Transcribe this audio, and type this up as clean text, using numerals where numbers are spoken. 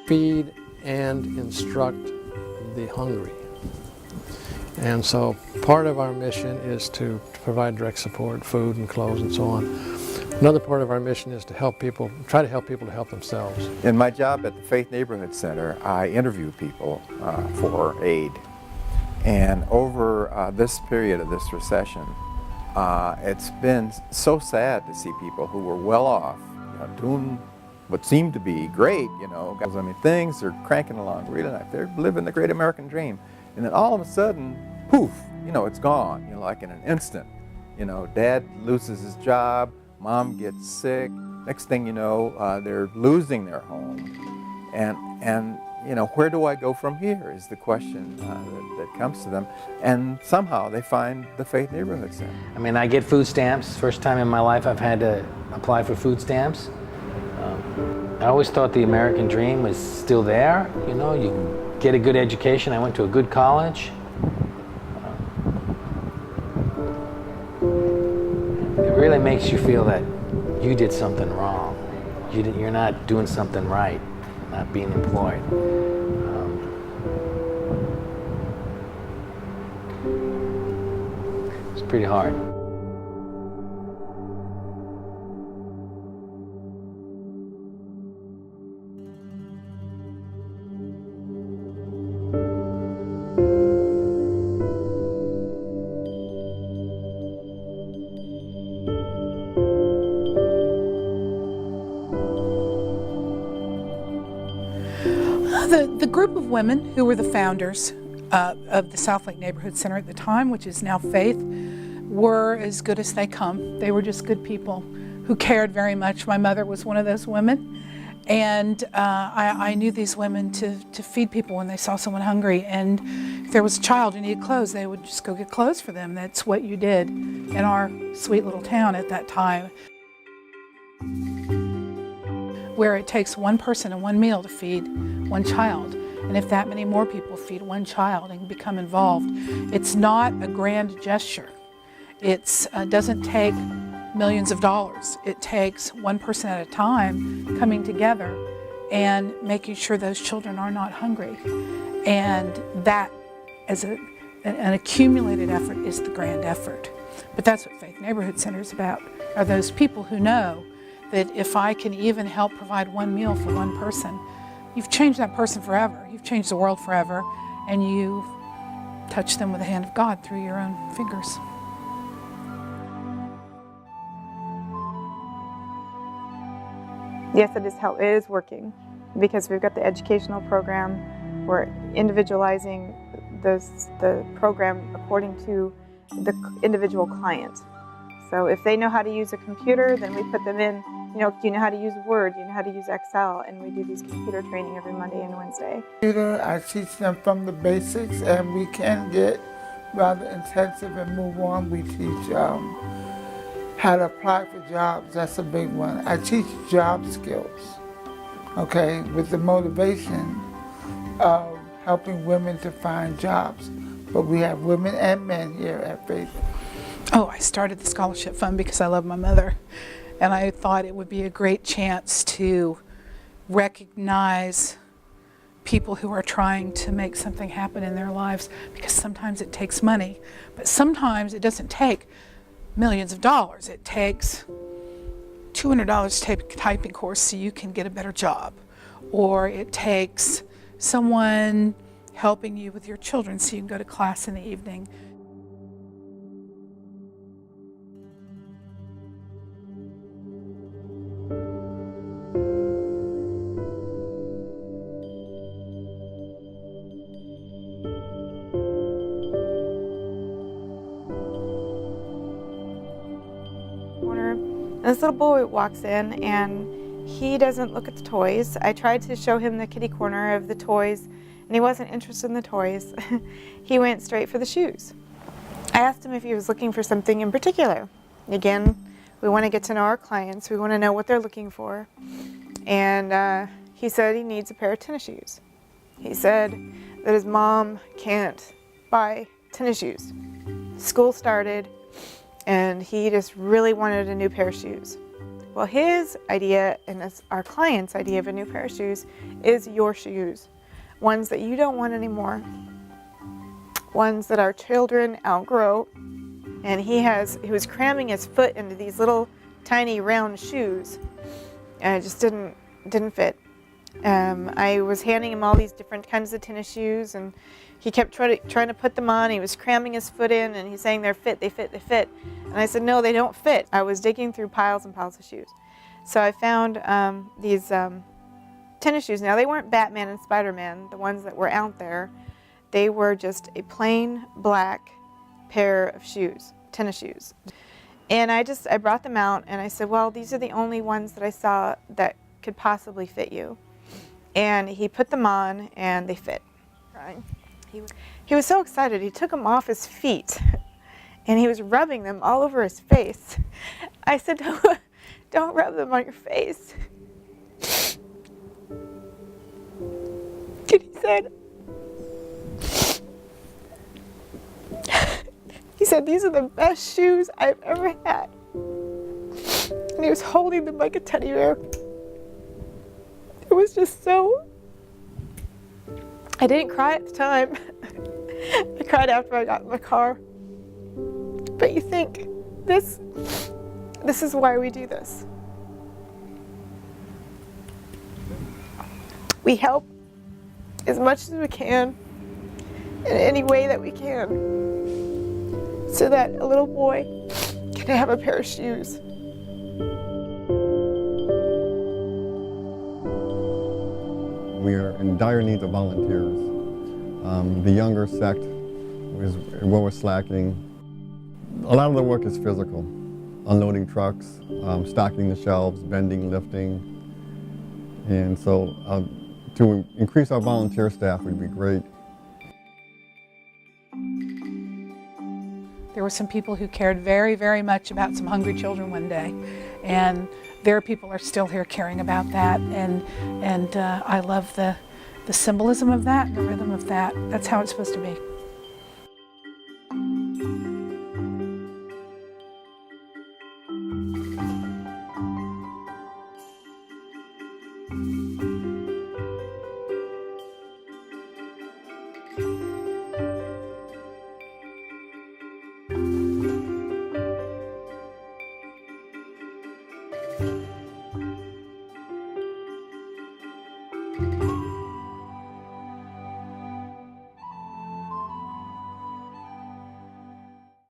Feed and instruct the hungry. And so part of our mission is to provide direct support, food and clothes and so on. Another part of our mission is to help people, try to help people to help themselves. In my job at the Faith Neighborhood Center, I interview people for aid. And over this period of this recession, it's been so sad to see people who were well off, doing what seemed to be great, I mean, things are cranking along really nice. They're living the great American dream. And then all of a sudden, poof, it's gone, like in an instant. Dad loses his job, mom gets sick. Next thing you know, they're losing their home. And where do I go from here is the question that comes to them. And somehow they find the Faith Neighborhood Center. I mean, I get food stamps. First time in my life I've had to apply for food stamps. I always thought the American dream was still there. You can get a good education. I went to a good college. It really makes you feel that you did something wrong. You're not doing something right, not being employed. It's pretty hard. The group of women who were the founders of the South Lake Neighborhood Center at the time, which is now Faith, were as good as they come. They were just good people who cared very much. My mother was one of those women, and I knew these women to feed people when they saw someone hungry. And if there was a child who needed clothes, they would just go get clothes for them. That's what you did in our sweet little town at that time, where it takes one person and one meal to feed one child. And if that many more people feed one child and become involved, it's not a grand gesture. It doesn't take millions of dollars. It takes one person at a time coming together and making sure those children are not hungry. And that, as an accumulated effort, is the grand effort. But that's what Faith Neighborhood Center is about, are those people who know that if I can even help provide one meal for one person, you've changed that person forever. You've changed the world forever, and you've touched them with the hand of God through your own fingers. Yes, it is working, because we've got the educational program. We're individualizing the program according to the individual client. So if they know how to use a computer, then we put them in, do you know how to use Word? Do you know how to use Excel? And we do these computer training every Monday and Wednesday. I teach them from the basics, and we can get rather intensive and move on. We teach how to apply for jobs. That's a big one. I teach job skills, okay, with the motivation of helping women to find jobs. But we have women and men here at Faith. Oh, I started the scholarship fund because I love my mother, and I thought it would be a great chance to recognize people who are trying to make something happen in their lives, because sometimes it takes money, but sometimes it doesn't take millions of dollars. It takes $200 to take a typing course so you can get a better job, or it takes someone helping you with your children so you can go to class in the evening. This little boy walks in and he doesn't look at the toys. I tried to show him the kitty corner of the toys, and he wasn't interested in the toys. He went straight for the shoes. I asked him if he was looking for something in particular. Again, we want to get to know our clients. We want to know what they're looking for. And he said he needs a pair of tennis shoes. He said that his mom can't buy tennis shoes. School started, and he just really wanted a new pair of shoes. Well, his idea, and our client's idea of a new pair of shoes, is your shoes. Ones that you don't want anymore. Ones that our children outgrow. And he was cramming his foot into these little tiny round shoes, and it just didn't fit. I was handing him all these different kinds of tennis shoes, and he kept trying to put them on. He was cramming his foot in, and he's saying, "They're fit, they fit, they fit." And I said, "No, they don't fit." I was digging through piles and piles of shoes. So I found these tennis shoes. Now, they weren't Batman and Spider-Man, the ones that were out there. They were just a plain black pair of shoes, tennis shoes. And I brought them out, and I said, "Well, these are the only ones that I saw that could possibly fit you." And he put them on, and they fit. Right? He was so excited. He took them off his feet, and he was rubbing them all over his face. I said, don't rub them on your face. And he said, "These are the best shoes I've ever had." And he was holding them like a teddy bear. It was just so... I didn't cry at the time. I cried after I got in the car. But you think, this is why we do this. We help as much as we can, in any way that we can, so that a little boy can have a pair of shoes. We are in dire need of volunteers. The younger sect is where we're slacking. A lot of the work is physical. Unloading trucks, stocking the shelves, bending, lifting. And so to increase our volunteer staff would be great. There were some people who cared very, very much about some hungry children one day, and their people are still here caring about that, and I love the symbolism of that and the rhythm of that. That's how it's supposed to be.